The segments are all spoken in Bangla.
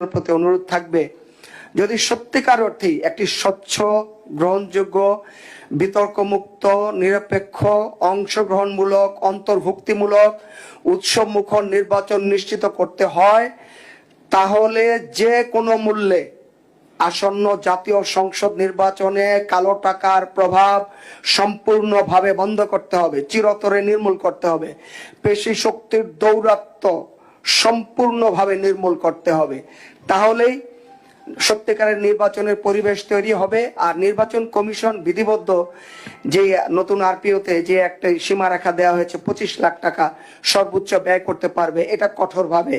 প্রতি অনুরোধ থাকবে, যদি সত্যিকার অর্থেই একটি স্বচ্ছ, গ্রহণযোগ্য, বিতর্কমুক্ত, নিরপেক্ষ, অংশগ্রহণমূলক, অন্তর্ভুক্তিমূলক, উৎসবমুখর নির্বাচন নিশ্চিত করতে হয়, তাহলে যে কোনো মূল্যে আসন্ন জাতীয় সংসদ নির্বাচনে কালো টাকার প্রভাব সম্পূর্ণভাবে বন্ধ করতে হবে, চিরতরে নির্মূল করতে হবে। পেশি শক্তির দৌরাত্ম্য সম্পূর্ণভাবে নির্মূল করতে হবে। তাহলেই সত্যিকারের নির্বাচনের পরিবেশ তৈরি হবে। আর নির্বাচন কমিশন বিধিবদ্ধ যে নতুন আরপিওতে যে একটা সীমারেখা দেওয়া হয়েছে 25 লাখ টাকা সর্বোচ্চ ব্যয় করতে পারবে, এটা কঠোরভাবে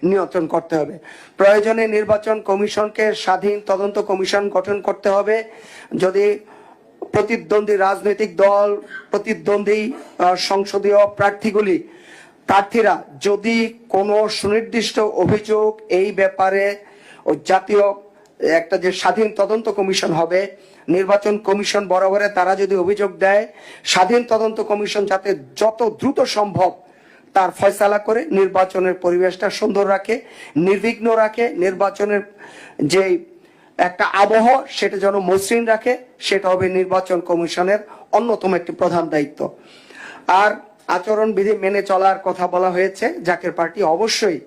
নিয়ন্ত্রণ করতে হবে। প্রয়োজনে নির্বাচন কমিশনকে স্বাধীন তদন্ত কমিশন গঠন করতে হবে। যদি প্রতিদ্বন্দ্বী রাজনৈতিক দল, প্রতিদ্বন্দ্বী সংসদীয় প্রার্থীরা যদি কোনো সুনির্দিষ্ট অভিযোগ এই ব্যাপারে ও জাতীয় একটা যে স্বাধীন তদন্ত কমিশন হবে, নির্বাচন কমিশন বরাবরে তারা যদি অভিযোগ দেয়, স্বাধীন তদন্ত কমিশন যাতে যত দ্রুত সম্ভব তার ফয়সালা করে নির্বাচনের পরিবেশটা সুন্দর রাখে, নির্বিঘ্ন রাখে, নির্বাচনের যে একটা আবহ সেটা যেন মসৃণ রাখে, সেটা হবে নির্বাচন কমিশনের অন্যতম একটি প্রধান দায়িত্ব। আর আচরণ বিধি মেনে চলার কথা বলা হয়েছে। জাকের পার্টি অবশ্যই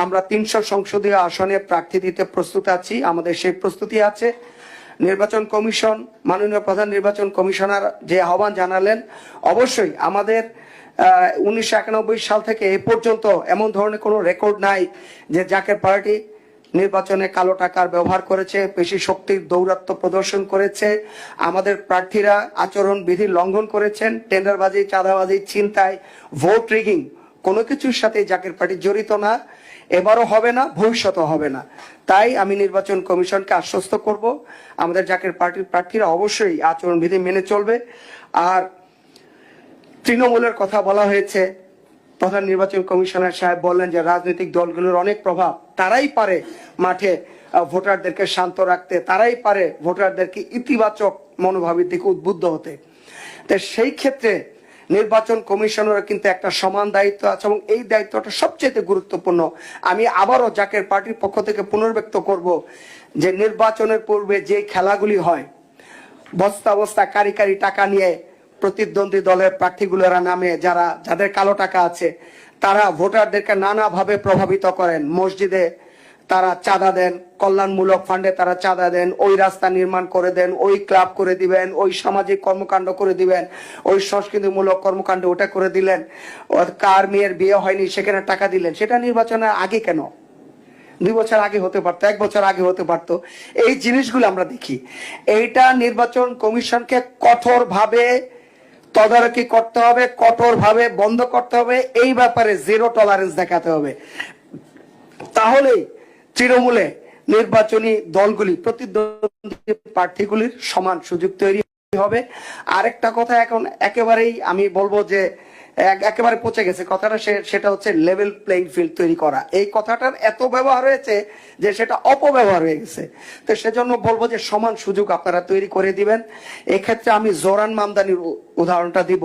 আমরা 300 সংসদীয় আসনে প্রার্থী দিতে প্রস্তুত আছি, আমাদের সেই প্রস্তুতি আছে। নির্বাচন কমিশন, মাননীয় প্রধান নির্বাচন কমিশনার যে আহ্বান জানালেন, অবশ্যই আমাদের 1991 সাল থেকে এ পর্যন্ত এমন ধরনের কোনো রেকর্ড নাই যে জাকের পার্টি নির্বাচনে কালো টাকার ব্যবহার করেছে, পেশি শক্তির দৌরাত্ম্য প্রদর্শন করেছে, আমাদের প্রার্থীরা আচরণ বিধি লঙ্ঘন করেছেন, টেন্ডারবাজি, চাঁদাবাজি, ছিনতাই, ভোট রিগিং কোনো কিছুর সাথে জাকের পার্টি জড়িত না, এবারও হবে না, ভবিষ্যতেও হবে না। তাই আমি নির্বাচন কমিশনকে আশ্বস্ত করব, আমাদের জাকের পার্টির প্রার্থীরা অবশ্যই আচরণ বিধি মেনে চলবে। আর তৃণমূলের কথা বলা হয়েছে, প্রধান নির্বাচন কমিশনার সাহেব বললেন যে রাজনৈতিক দলগুলোর অনেক প্রভাব, তারাই পারে মাঠে ভোটারদেরকে শান্ত রাখতে, তারাই পারে ভোটারদেরকে ইতিবাচক মনোভাবের দিকে উদ্বুদ্ধ হতে। তো সেই ক্ষেত্রে নির্বাচন কমিশনের কিন্তু একটা সমান দায়িত্ব আছে এবং এই দায়িত্বটা সবচেয়ে গুরুত্বপূর্ণ। আমি আবারও জাকের পার্টির পক্ষ থেকে পুনর্ব্যক্ত করব যে নির্বাচনের পূর্বে যে খেলাগুলি হয়, বস্তা বস্তা কারি কারি টাকা নিয়ে প্রতিদ্বন্দ্বী দলের প্রার্থীগুলোরা নামে, যাদের কালো টাকা আছে, তারা ভোটারদেরকে নানাভাবে প্রভাবিত করেন। মসজিদে তারা চাঁদা দেন, কল্যাণমূলক ফান্ডে তারা চাঁদা দেন, ওই রাস্তা নির্মাণ করে দেন, ওই ক্লাব করে দিবেন, ওই সামাজিক কর্মকাণ্ড করে দিবেন, ওই সংস্কৃতিমূলক কর্মকাণ্ড ওটা করে দিলেন, কার মেয়ের বিয়ে হয়নি সেখানে টাকা দিলেন। সেটা নির্বাচনের আগে কেন? 2 বছর আগে হতে পারতো, 1 বছর আগে হতে পারতো। এই জিনিসগুলো আমরা দেখি। এইটা নির্বাচন কমিশনকে কঠোরভাবে তদারকি করতে হবে, কঠোরভাবে বন্ধ করতে হবে, এই ব্যাপারে জিরো টলারেন্স দেখাতে হবে। তাহলেই তৃণমূলে নির্বাচনী দলগুলি, প্রতিদ্বন্দ্বী প্রার্থীগুলির সমান সুযোগ তৈরি হবে। আরেকটা কথা এখন একেবারেই আমি বলবো যে একেবারে পচে গেছে কথাটা, সেটা হচ্ছে লেভেল প্লেইং ফিল্ড তৈরি করা। এই কথাটার এত ব্যবহার হয়েছে যে সেটা অপব্যবহার হয়ে গেছে। তো সেজন্য বলবো যে সমান সুযোগ আপনারা তৈরি করে দিবেন। এক্ষেত্রে আমি জোরান মামদানির উদাহরণটা দিব।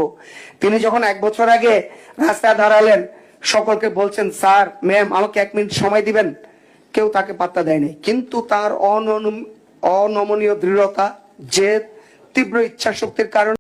তিনি যখন 1 বছর আগে রাস্তায় দাঁড়ালেন, সকলকে বলছেন স্যার ম্যাম আমাকে 1 মিনিট সময় দিবেন, কেউ তাকে পাত্তা দেয়নি। কিন্তু তার অনমনীয় দৃঢ়তা, জেদ, তীব্র ইচ্ছা শক্তির কারণে